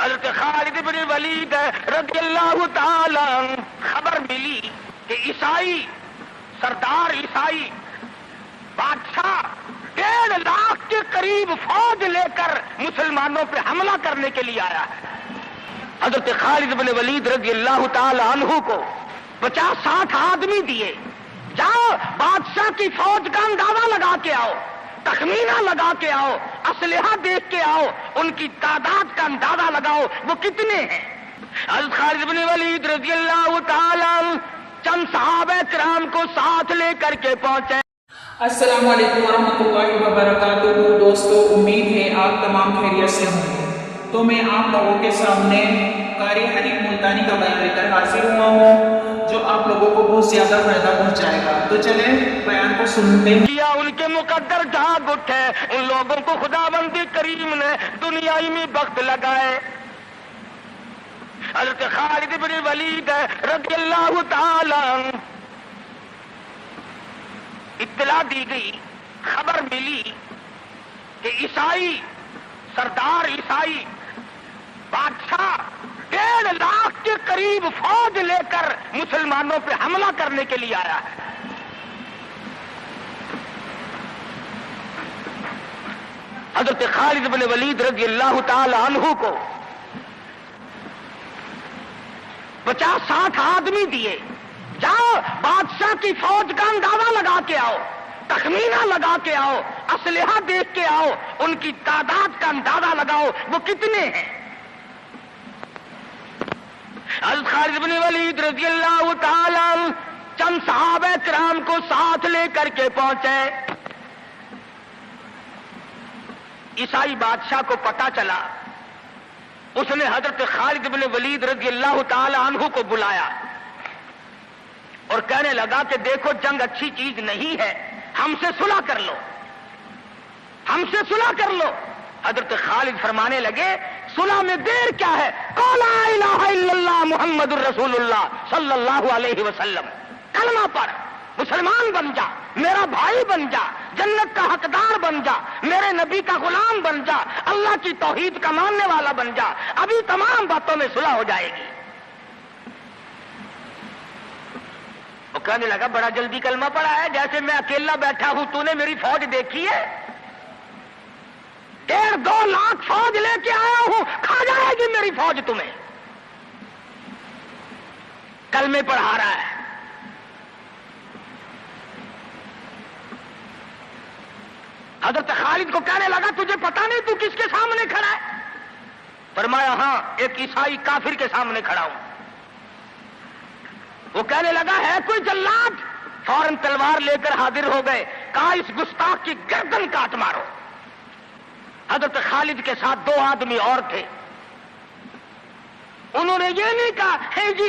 حضرت خالد بن ولید رضی اللہ تعالی عنہ خبر ملی کہ عیسائی سردار عیسائی بادشاہ 1.5 لاکھ کے قریب فوج لے کر مسلمانوں پہ حملہ کرنے کے لیے آیا ہے. حضرت خالد بن ولید رضی اللہ تعالی عنہ کو 50-60 آدمی دیے، جاؤ بادشاہ کی فوج کا اندازہ لگا کے آؤ، تخمینہ لگا کے آؤ، اسلحہ دیکھ کے آؤ، ان کی تعداد کا اندازہ لگاؤ وہ کتنے ہیں. حضرت خالد بن ولید رضی اللہ تعالی عنہ چند صحابہ کرام کو ساتھ لے کر کے پہنچے. السلام علیکم ورحمۃ اللہ وبرکاتہ. دوستو، امید ہے آپ تمام خیریت سے ہوں گے. تو میں آپ لوگوں کے سامنے قاری حنیف ملتانی کا بیان لے کر حاضر ہوا ہوں، جو آپ لوگوں کو بہت زیادہ فائدہ پہنچائے گا. تو چلیں بیان کو سنتے ہیں. ان کے مقدر جاگ اٹھے، ان لوگوں کو خداوند کریم نے دنیائی میں بخت لگائے. حضرت خالد بن ولید رضی اللہ تعالی عنہ اطلاع دی گئی، خبر ملی کہ عیسائی سردار عیسائی بادشاہ 1.5 لاکھ کے قریب فوج لے کر مسلمانوں پہ حملہ کرنے کے لیے آیا ہے. حضرت خالد بن ولید رضی اللہ تعالی عنہ کو 50-60 آدمی دیے، جاؤ بادشاہ کی فوج کا اندازہ لگا کے آؤ، تخمینہ لگا کے آؤ، اسلحہ دیکھ کے آؤ، ان کی تعداد کا اندازہ لگاؤ وہ کتنے ہیں. حضرت خالد بن ولید رضی اللہ تعالی عنہ چند صحابہ کرام کو ساتھ لے کر کے پہنچے. عیسائی بادشاہ کو پتا چلا، اس نے حضرت خالد بن ولید رضی اللہ تعالی عنہ کو بلایا اور کہنے لگا کہ دیکھو جنگ اچھی چیز نہیں ہے، ہم سے صلح کر لو، ہم سے صلح کر لو. حضرت خالد فرمانے لگے صلح میں دیر کیا ہے، قول لا الہ الا اللہ محمد الرسول اللہ صلی اللہ علیہ وسلم، کلمہ پڑھ، مسلمان بن جا، میرا بھائی بن جا، جنت کا حقدار بن جا، میرے نبی کا غلام بن جا، اللہ کی توحید کا ماننے والا بن جا، ابھی تمام باتوں میں صلح ہو جائے گی. وہ کہنے لگا بڑا جلدی کلمہ پڑھا ہے، جیسے میں اکیلا بیٹھا ہوں، تو نے میری فوج دیکھی ہے؟ 1.5-2 لاکھ فوج لے کے آیا ہوں، کھا جائے گی میری فوج تمہیں. کلمے پڑھا رہا ہے. حضرت خالد کو کہنے لگا تجھے پتا نہیں تو کس کے سامنے کھڑا ہے؟ فرمایا ہاں، ایک عیسائی کافر کے سامنے کھڑا ہوں. وہ کہنے لگا ہے کوئی جلاد؟ فوراً تلوار لے کر حاضر ہو گئے، کہا اس گستاخ کی گردن کاٹ مارو. حضرت خالد کے ساتھ 2 آدمی اور تھے، انہوں نے یہ نہیں کہا ہے جی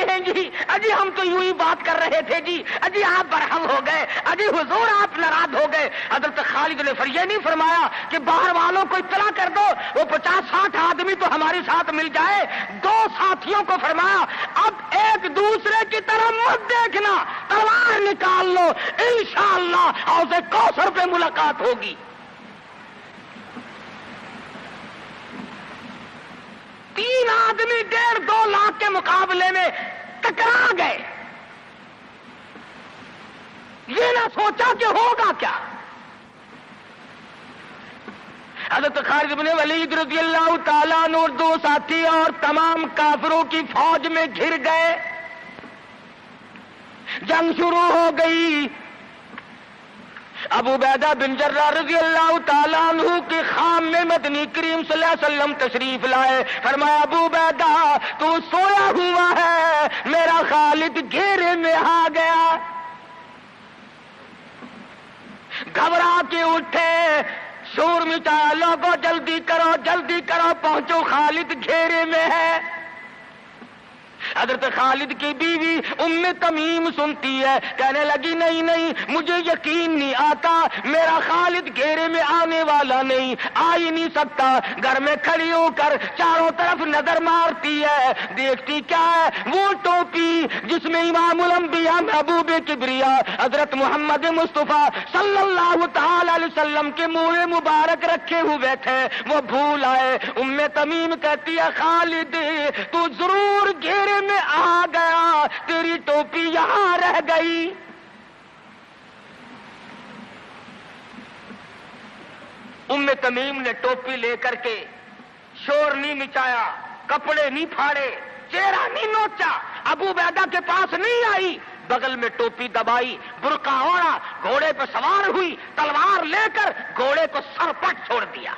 اجی ہم تو یوں ہی بات کر رہے تھے جی، اجی آپ برہم ہو گئے، اجی حضور آپ ناراض ہو گئے. حضرت خالد نے یہ نہیں فرمایا کہ باہر والوں کو اطلاع کر دو، وہ 50-60 آدمی تو ہمارے ساتھ مل جائے. 2 ساتھیوں کو فرمایا اب ایک دوسرے کی طرف مت دیکھنا، تلوار نکال لو، انشاءاللہ حوض کوثر پہ ملاقات ہوگی. تین آدمی 1.5-2 لاکھ کے مقابلے میں ٹکرا گئے. یہ نہ سوچا کہ ہوگا کیا. حضرت خالد بن ولید رضی اللہ تعالیٰ عنہ اور 2 ساتھی اور تمام کافروں کی فوج میں گھر گئے. جنگ شروع ہو گئی. ابو عبیدہ بن جراح رضی اللہ تعالیٰ عنہ کے خام میں مدنی کریم صلی اللہ علیہ وسلم تشریف لائے. فرمایا ابو عبیدہ تو سویا ہوا ہے، میرا خالد گھیرے میں آ گیا. گھبرا کے اٹھے، شور مچایا، لوگوں جلدی کرو پہنچو، خالد گھیرے میں ہے. حضرت خالد کی بیوی ام تمیم سنتی ہے، کہنے لگی نہیں نہیں، مجھے یقین نہیں آتا، میرا خالد گھیرے میں آنے والا نہیں، آ ہی نہیں سکتا۔ گھر میں کھڑی ہو کر چاروں طرف نظر مارتی ہے، دیکھتی کیا ہے؟ وہ ٹوپی جس میں امام الانبیاء محبوب کبریا حضرت محمد مصطفیٰ صلی اللہ تعالی علیہ وسلم کے منہ مبارک رکھے ہوئے تھے، وہ بھول آئے۔ ام تمیم کہتی ہے خالد تو ضرور گھیرے میں آ گیا، تیری ٹوپی یہاں رہ گئی۔ ام تمیم نے ٹوپی لے کر کے شور نہیں مچایا، کپڑے نہیں پھاڑے، چہرہ نہیں نوچا، ابو عبیدہ کے پاس نہیں آئی، بغل میں ٹوپی دبائی، برقع اوڑھا، گھوڑے پہ سوار ہوئی، تلوار لے کر گھوڑے کو سر پٹ چھوڑ دیا۔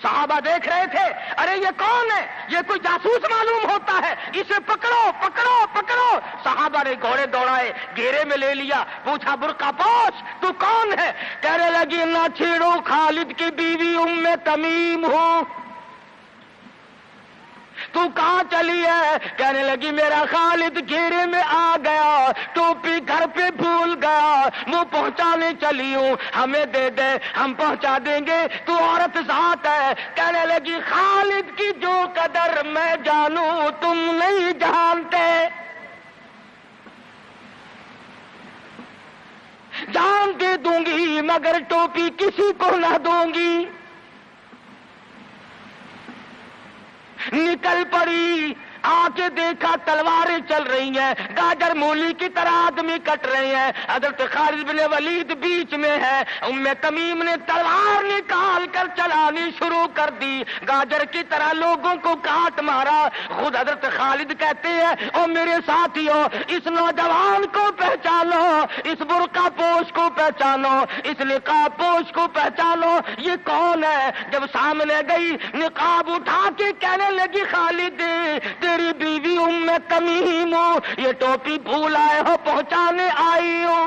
صحابہ دیکھ رہے تھے، ارے یہ کون ہے؟ یہ کوئی جاسوس معلوم ہوتا ہے، اسے پکڑو پکڑو پکڑو۔ صحابہ نے گھوڑے دوڑائے، گھیرے میں لے لیا، پوچھا برقع پوش تو کون ہے؟ کہنے لگی نہ چھیڑو، خالد کی بیوی ام تمیم ہوں۔ تو کہاں چلی ہے؟ کہنے لگی میرا خالد گھیرے میں آ گیا، ٹوپی گھر پہ بھول گیا، وہ پہنچانے چلی ہوں، ہمیں دے دے، ہم پہنچا دیں گے، تو عورت ذات ہے۔ کہنے لگی خالد کی جو قدر میں جانوں تم نہیں جانتے، جان دے دوں گی مگر ٹوپی کسی کو نہ دوں گی۔ نکل پڑی، آ کے دیکھا تلواریں چل رہی ہیں، گاجر مولی کی طرح آدمی کٹ رہے ہیں، حضرت خالد بن ولید بیچ میں ہے۔ ام تمیم نے تلوار نکال کر چلانی شروع کر دی، گاجر کی طرح لوگوں کو کاٹ مارا۔ خود حضرت خالد کہتے ہیں او میرے ساتھیوں، اس نوجوان کو پہچانو، اس برقع پوش کو پہچانو، اس نقاب پوش کو پہچانو، یہ کون ہے؟ جب سامنے گئی، نقاب اٹھا کے کہنے لگی خالد تیری بیوی ام تمیم ہو، یہ ٹوپی بھول آئے ہو، پہنچانے آئی ہو۔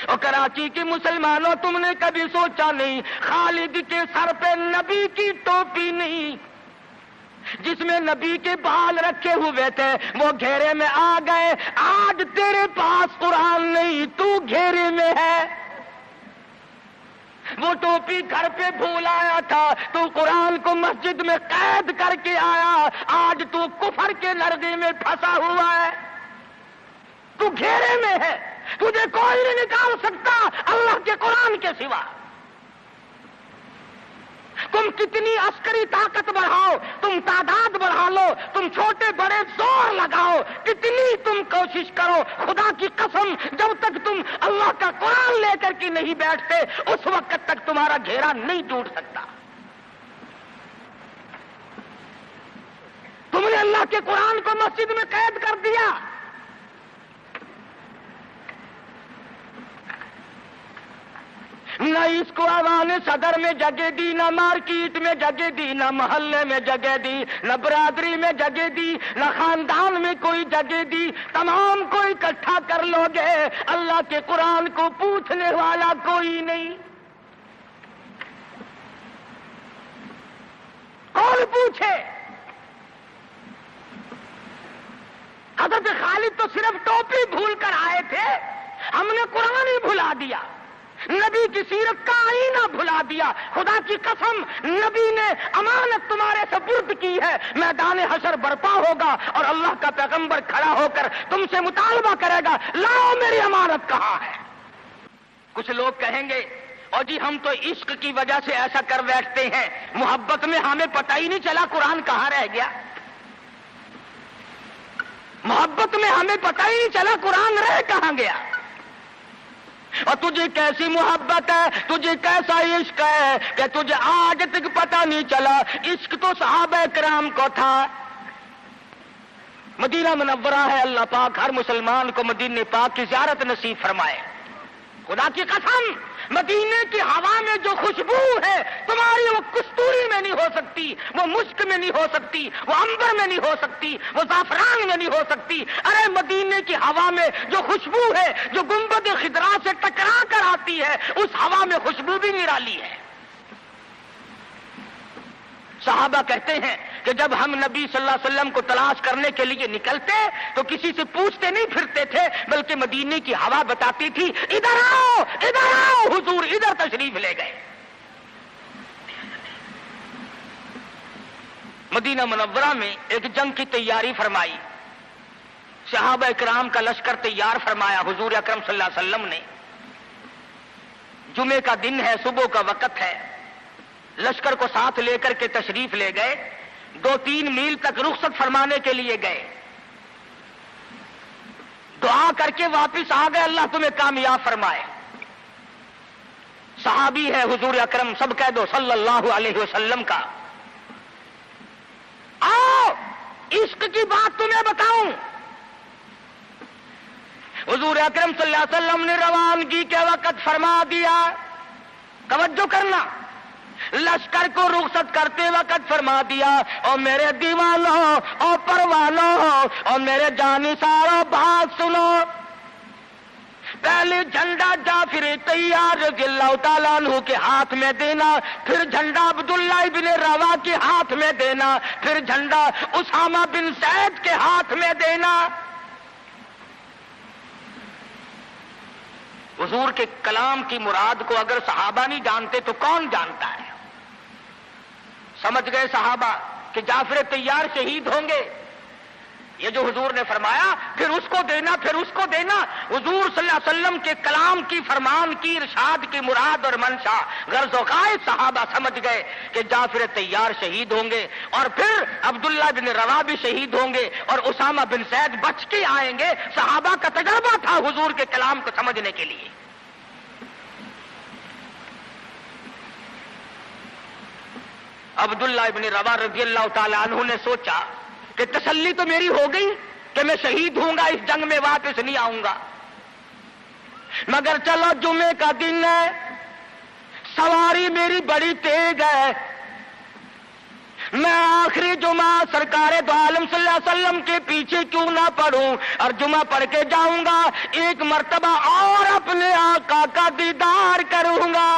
اور کراچی کے مسلمانوں تم نے کبھی سوچا نہیں خالد کے سر پہ نبی کی ٹوپی نہیں، جس میں نبی کے بال رکھے ہوئے تھے، وہ گھیرے میں آ گئے۔ آج تیرے پاس قرآن نہیں، تو گھیرے میں ہے۔ وہ ٹوپی گھر پہ بھول آیا تھا، تو قرآن کو مسجد میں قید کر کے آیا، آج تو کفر کے لرزے میں پھنسا ہوا ہے، تو گھیرے میں ہے، تجھے کوئی نہیں نکال سکتا اللہ کے قرآن کے سوا۔ تم کتنی عسکری طاقت بڑھاؤ، تم تعداد بڑھا لو، تم چھوٹے بڑے زور لگاؤ، کتنی تم کوشش کرو، خدا کی قسم جب تک تم اللہ کا قرآن لے کر کے نہیں بیٹھتے اس وقت تک تمہارا گھیرا نہیں ٹوٹ سکتا۔ تم نے اللہ کے قرآن کو مسجد میں قید کر دیا۔ نہ اس کو ایوان صدر میں جگہ دی، نہ مارکیٹ میں جگہ دی، نہ محلے میں جگہ دی، نہ برادری میں جگہ دی، نہ خاندان میں کوئی جگہ دی۔ تمام کو اکٹھا کر لو گے، اللہ کے قرآن کو پوچھنے والا کوئی نہیں۔ کون پوچھے؟ حضرت خالد تو صرف ٹوپی بھول کر آئے تھے، ہم نے قرآن ہی بھلا دیا، نبی کی سیرت کا آئینہ بھلا دیا۔ خدا کی قسم نبی نے امانت تمہارے سپرد کی ہے، میدان حشر برپا ہوگا اور اللہ کا پیغمبر کھڑا ہو کر تم سے مطالبہ کرے گا لاؤ میری امانت کہاں ہے۔ کچھ لوگ کہیں گے اور جی ہم تو عشق کی وجہ سے ایسا کر بیٹھتے ہیں، محبت میں ہمیں پتہ ہی نہیں چلا قرآن کہاں رہ گیا، محبت میں ہمیں پتہ ہی نہیں چلا قرآن رہ کہاں گیا۔ اور تجھے کیسی محبت ہے، تجھے کیسا عشق ہے کہ تجھے آج تک پتہ نہیں چلا۔ عشق تو صحابہ کرام کو تھا۔ مدینہ منورہ ہے، اللہ پاک ہر مسلمان کو مدینہ پاک کی زیارت نصیب فرمائے۔ خدا کی قسم مدینے کی ہوا میں جو خوشبو ہے تمہاری، وہ کستوری میں نہیں ہو سکتی، وہ مشک میں نہیں ہو سکتی، وہ عنبر میں نہیں ہو سکتی، وہ زعفران میں نہیں ہو سکتی۔ ارے مدینے کی ہوا میں جو خوشبو ہے، جو گنبد خضرا سے ٹکرا کر آتی ہے، اس ہوا میں خوشبو بھی نرالی ہے۔ صحابہ کہتے ہیں کہ جب ہم نبی صلی اللہ علیہ وسلم کو تلاش کرنے کے لیے نکلتے تو کسی سے پوچھتے نہیں پھرتے تھے، بلکہ مدینے کی ہوا بتاتی تھی ادھر آؤ، حضور ادھر تشریف لے گئے۔ مدینہ منورہ میں ایک جنگ کی تیاری فرمائی، صحابہ اکرام کا لشکر تیار فرمایا حضور اکرم صلی اللہ علیہ وسلم نے۔ جمعے کا دن ہے، صبح کا وقت ہے، لشکر کو ساتھ لے کر کے تشریف لے گئے، 2-3 میل تک رخصت فرمانے کے لیے گئے، دعا کر کے واپس آ گئے، اللہ تمہیں کامیاب فرمائے۔ صحابی ہے حضور اکرم، سب کہہ دو صلی اللہ علیہ وسلم کا۔ آؤ عشق کی بات تمہیں بتاؤں، حضور اکرم صلی اللہ علیہ وسلم نے روانگی کے وقت فرما دیا، توجہ کرنا، لشکر کو رخصت کرتے وقت فرما دیا، اور میرے دیوانوں اور پروانوں اور میرے جانثاروں بات سنو، پہلے جھنڈا جعفر طیار رضی اللہ تعالیٰ عنہ کے ہاتھ میں دینا، پھر جھنڈا عبداللہ ابن روا کے ہاتھ میں دینا، پھر جھنڈا اسامہ بن زید کے ہاتھ میں دینا۔ حضور کے کلام کی مراد کو اگر صحابہ نہیں جانتے تو کون جانتا ہے؟ سمجھ گئے صحابہ کہ جعفر طیار شہید ہوں گے، یہ جو حضور نے فرمایا پھر اس کو دینا، پھر اس کو دینا، حضور صلی اللہ علیہ وسلم کے کلام کی، فرمان کی، ارشاد کی مراد اور منشا غرض و غائب صحابہ سمجھ گئے کہ جعفر طیار شہید ہوں گے، اور پھر عبداللہ بن روا بھی شہید ہوں گے، اور اسامہ بن زید بچ کے آئیں گے۔ صحابہ کا تجربہ تھا حضور کے کلام کو سمجھنے کے لیے۔ عبداللہ ابن روا رضی اللہ تعالی عنہ نے سوچا کہ تسلی تو میری ہو گئی کہ میں شہید ہوں گا، اس جنگ میں واپس نہیں آؤں گا، مگر چلو جمعے کا دن ہے، سواری میری بڑی تیز ہے، میں آخری جمعہ سرکار دو عالم صلی اللہ علیہ وسلم کے پیچھے کیوں نہ پڑھوں اور جمعہ پڑھ کے جاؤں گا، ایک مرتبہ اور اپنے آقا کا دیدار کروں گا۔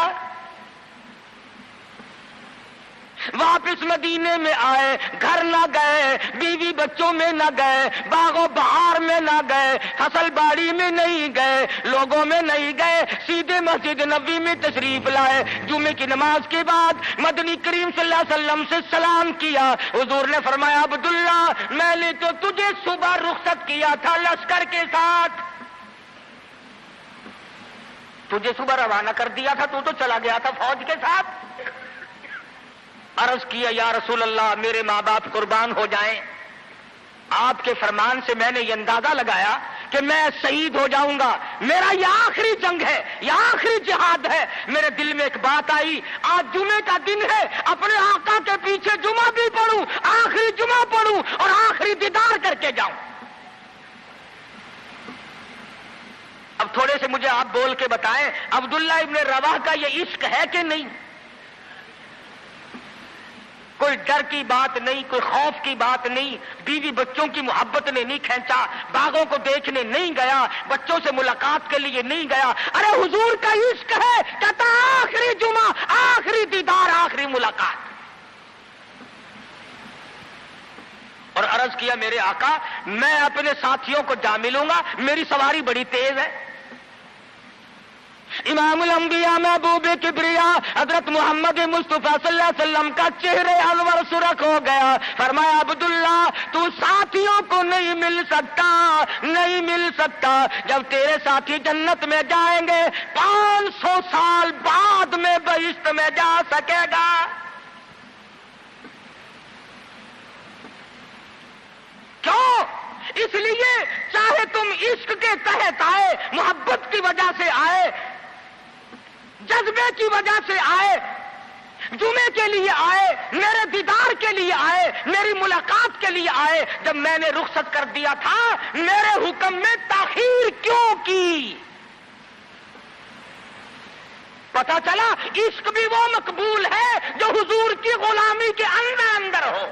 واپس مدینے میں آئے، گھر نہ گئے، بیوی بچوں میں نہ گئے، باغ و بہار میں نہ گئے، فصل باڑی میں نہیں گئے، لوگوں میں نہیں گئے، سیدھے مسجد نبوی میں تشریف لائے۔ جمعے کی نماز کے بعد مدنی کریم صلی اللہ علیہ وسلم سے سلام کیا، حضور نے فرمایا عبداللہ میں نے تو تجھے صبح رخصت کیا تھا لشکر کے ساتھ، تجھے صبح روانہ کر دیا تھا، تو چلا گیا تھا فوج کے ساتھ۔ عرض کیا یا رسول اللہ میرے ماں باپ قربان ہو جائیں، آپ کے فرمان سے میں نے یہ اندازہ لگایا کہ میں شہید ہو جاؤں گا، میرا یہ آخری جنگ ہے، یہ آخری جہاد ہے۔ میرے دل میں ایک بات آئی، آج جمعے کا دن ہے، اپنے آقا کے پیچھے جمعہ بھی پڑھوں، آخری جمعہ پڑھوں اور آخری دیدار کر کے جاؤں۔ اب تھوڑے سے مجھے آپ بول کے بتائیں عبداللہ ابن رواح کا یہ عشق ہے کہ نہیں؟ کوئی ڈر کی بات نہیں، کوئی خوف کی بات نہیں، بیوی بچوں کی محبت نے نہیں کھینچا، باغوں کو دیکھنے نہیں گیا، بچوں سے ملاقات کے لیے نہیں گیا، ارے حضور کا عشق ہے، کہتا آخری جمعہ، آخری دیدار، آخری ملاقات۔ اور عرض کیا میرے آقا میں اپنے ساتھیوں کو جا ملوں گا، میری سواری بڑی تیز ہے۔ امام الانبیاء محبوب کبریا حضرت محمد مصطفیٰ صلی اللہ علیہ وسلم کا چہرے انور سرخ ہو گیا، فرمایا عبداللہ تو ساتھیوں کو نہیں مل سکتا، نہیں مل سکتا، جب تیرے ساتھی جنت میں جائیں گے 500 سال بعد میں بہشت میں جا سکے گا۔ کیوں؟ اس لیے چاہے تم عشق کے تحت آئے، محبت کی وجہ سے آئے، جذبے کی وجہ سے آئے، جمعے کے لیے آئے، میرے دیدار کے لیے آئے، میری ملاقات کے لیے آئے، جب میں نے رخصت کر دیا تھا میرے حکم میں تاخیر کیوں کی؟ پتہ چلا عشق بھی وہ مقبول ہے جو حضور کی غلامی کے اندر ہو۔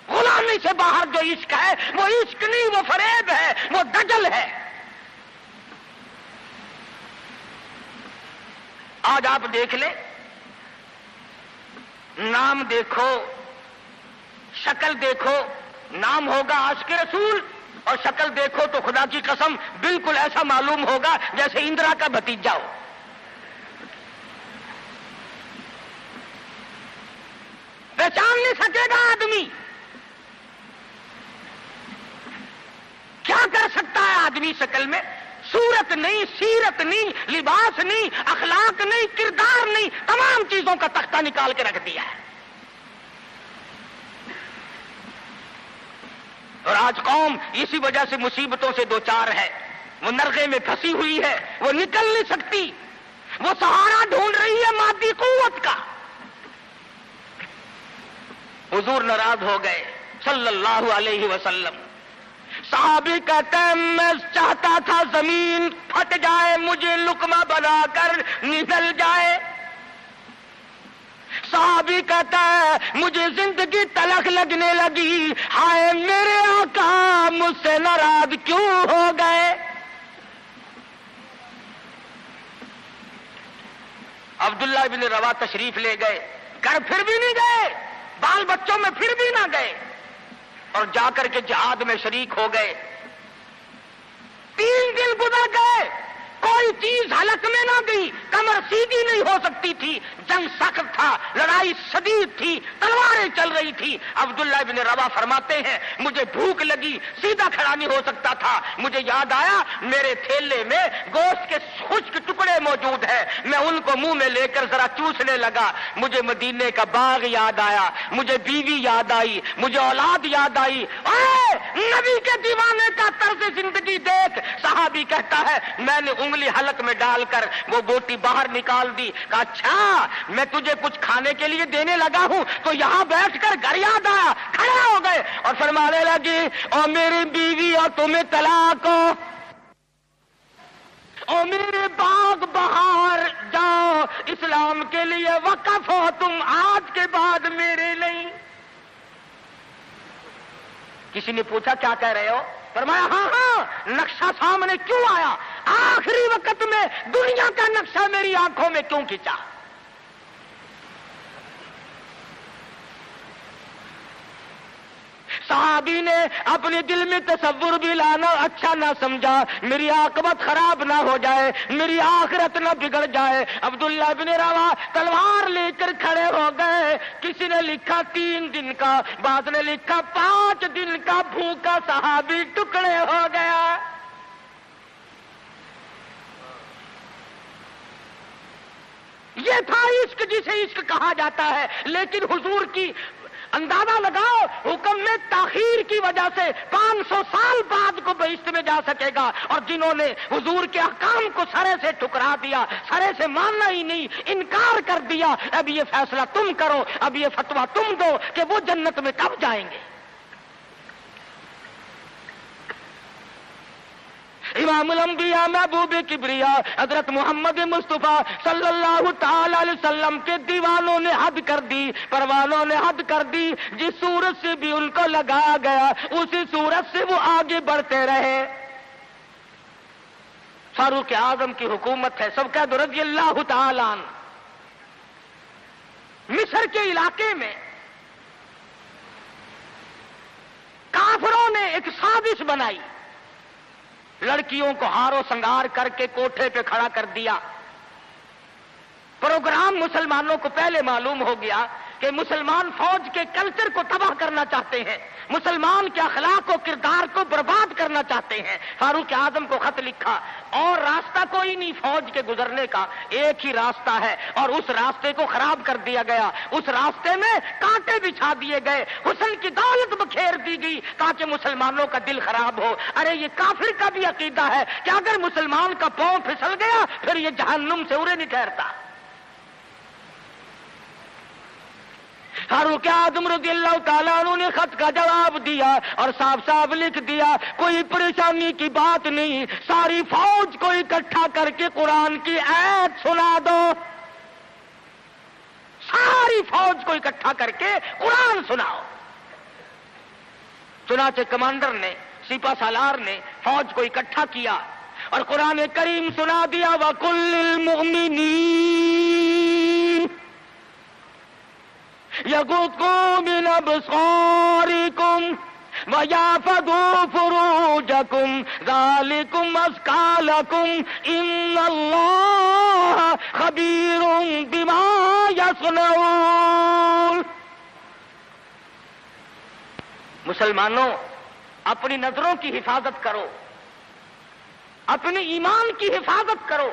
غلامی سے باہر جو عشق ہے وہ عشق نہیں، وہ فریب ہے، وہ دجل ہے۔ آج آپ دیکھ لیں، نام دیکھو، شکل دیکھو نام ہوگا عاشق رسول، اور شکل دیکھو تو خدا کی قسم بالکل ایسا معلوم ہوگا جیسے اندرا کا بھتیجا ہو. پہچان نہیں سکے گا آدمی. کیا کر سکتا ہے آدمی شکل میں؟ صورت نہیں، سیرت نہیں، لباس نہیں، اخلاق نہیں، کردار نہیں، تمام چیزوں کا تختہ نکال کے رکھ دیا ہے. اور آج قوم اسی وجہ سے مصیبتوں سے دوچار ہے. وہ نرغے میں پھنسی ہوئی ہے، وہ نکل نہیں سکتی، وہ سہارا ڈھونڈ رہی ہے مادی قوت کا. حضور ناراض ہو گئے صلی اللہ علیہ وسلم. صحابی کہتے ہیں میں چاہتا تھا زمین پھٹ جائے، مجھے لقمہ بنا کر نگل جائے. صحابی کہتا ہے مجھے زندگی تلخ لگنے لگی، ہائے میرے آقا مجھ سے ناراض کیوں ہو گئے. عبداللہ بن روا تشریف لے گئے، گھر پھر بھی نہیں گئے، بال بچوں میں پھر بھی نہ گئے، اور جا کر کے جہاد میں شریک ہو گئے. 3 دن گزر گئے، کوئی چیز حلق میں نہ گئی، کمر سیدھی نہیں ہو سکتی تھی، جنگ سخت تھا، لڑائی شدید تھی، تلواریں چل رہی تھی. عبداللہ بن روا فرماتے ہیں مجھے بھوک لگی، سیدھا کھڑا نہیں ہو سکتا تھا. مجھے یاد آیا میرے تھیلے میں گوشت کے خشک ٹکڑے موجود ہیں، میں ان کو منہ میں لے کر ذرا چوسنے لگا. مجھے مدینے کا باغ یاد آیا، مجھے بیوی یاد آئی، مجھے اولاد یاد آئی. اے نبی کے دیوانے کا طرز زندگی دیکھ. صحابی کہتا ہے میں نے انگلی حلق میں ڈال کر وہ بوٹی باہر نکال دی. کہا اچھا میں تجھے کچھ کھانے کے لیے دینے لگا ہوں تو یہاں بیٹھ کر گھر یاد آیا. کھڑے ہو گئے اور فرمانے لگی اور میری بیوی اور تمہیں طلاق ہو، اور میرے باغ بہار جاؤ، اسلام کے لیے وقف ہو تم، آج کے بعد میرے نہیں. کسی نے پوچھا کیا کہہ رہے ہو؟ فرمایا ہاں نقشہ سامنے کیوں آیا؟ آخری وقت میں دنیا کا نقشہ میری آنکھوں میں کیوں کھینچا؟ صحابی نے اپنے دل میں تصور بھی لانا اچھا نہ سمجھا، میری عاقبت خراب نہ ہو جائے، میری آخرت نہ بگڑ جائے. عبداللہ بن روا تلوار لے کر کھڑے ہو گئے. کسی نے لکھا 3 دن کا، بعض نے لکھا 5 دن کا بھوکا صحابی ٹکڑے ہو گیا. یہ تھا عشق جسے عشق کہا جاتا ہے. لیکن حضور کی اندازہ لگاؤ حکم میں تاخیر کی وجہ سے 500 سال بعد کو بہشت میں جا سکے گا، اور جنہوں نے حضور کے احکام کو سرے سے ٹھکرا دیا، سرے سے ماننا ہی نہیں، انکار کر دیا، اب یہ فیصلہ تم کرو، اب یہ فتویٰ تم دو کہ وہ جنت میں کب جائیں گے. امام الانبیاء محبوب کبریا حضرت محمد مصطفیٰ صلی اللہ تعالی علیہ وسلم کے دیوانوں نے حد کر دی، پروانوں نے حد کر دی. جس صورت سے بھی ان کو لگایا گیا اسی صورت سے وہ آگے بڑھتے رہے. فاروق اعظم کی حکومت ہے، سب کہہ دو رضی اللہ تعالی عنہ. مصر کے علاقے میں کافروں نے ایک سازش بنائی، لڑکیوں کو ہار و سنگار کر کے کوٹھے پہ کھڑا کر دیا. پروگرام مسلمانوں کو پہلے معلوم ہو گیا کہ مسلمان فوج کے کلچر کو تباہ کرنا چاہتے ہیں، مسلمان کے اخلاق و کردار کو برباد کرنا چاہتے ہیں. فاروق اعظم کو خط لکھا، اور راستہ کوئی نہیں فوج کے گزرنے کا، ایک ہی راستہ ہے، اور اس راستے کو خراب کر دیا گیا. اس راستے میں کانٹے بچھا دیے گئے، حسن کی دولت بکھیر دی گئی تاکہ مسلمانوں کا دل خراب ہو. ارے یہ کافر کا بھی عقیدہ ہے کہ اگر مسلمان کا پاؤں پھسل گیا پھر یہ جہنم سے اڑے نہیں ٹھہرتا. فاروق اعظم رضی اللہ تعالیٰ عنہ نے خط کا جواب دیا اور صاف صاف لکھ دیا کوئی پریشانی کی بات نہیں، ساری فوج کو اکٹھا کر کے قرآن کی آیت سنا دو. ساری فوج کو اکٹھا کر کے قرآن سناؤ. چنانچہ کمانڈر نے، سپہ سالار نے فوج کو اکٹھا کیا اور قرآن کریم سنا دیا. وَقُلْ لِلْمُؤْمِنِينَ یغضوا من ابصارکم وَيَحْفَظُوا فُرُوجَكُمْ ذَلِكُمْ أَزْكَىٰ لَكُمْ إِنَّ اللَّهَ خَبِيرٌ بِمَا يَصْنَعُونَ۔ مسلمانوں، اپنی نظروں کی حفاظت کرو، اپنے ایمان کی حفاظت کرو۔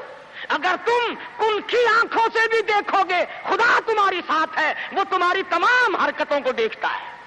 اگر تم کلکھی آنکھوں سے بھی دیکھو گے، خدا تمہاری ساتھ ہے، وہ تمہاری تمام حرکتوں کو دیکھتا ہے۔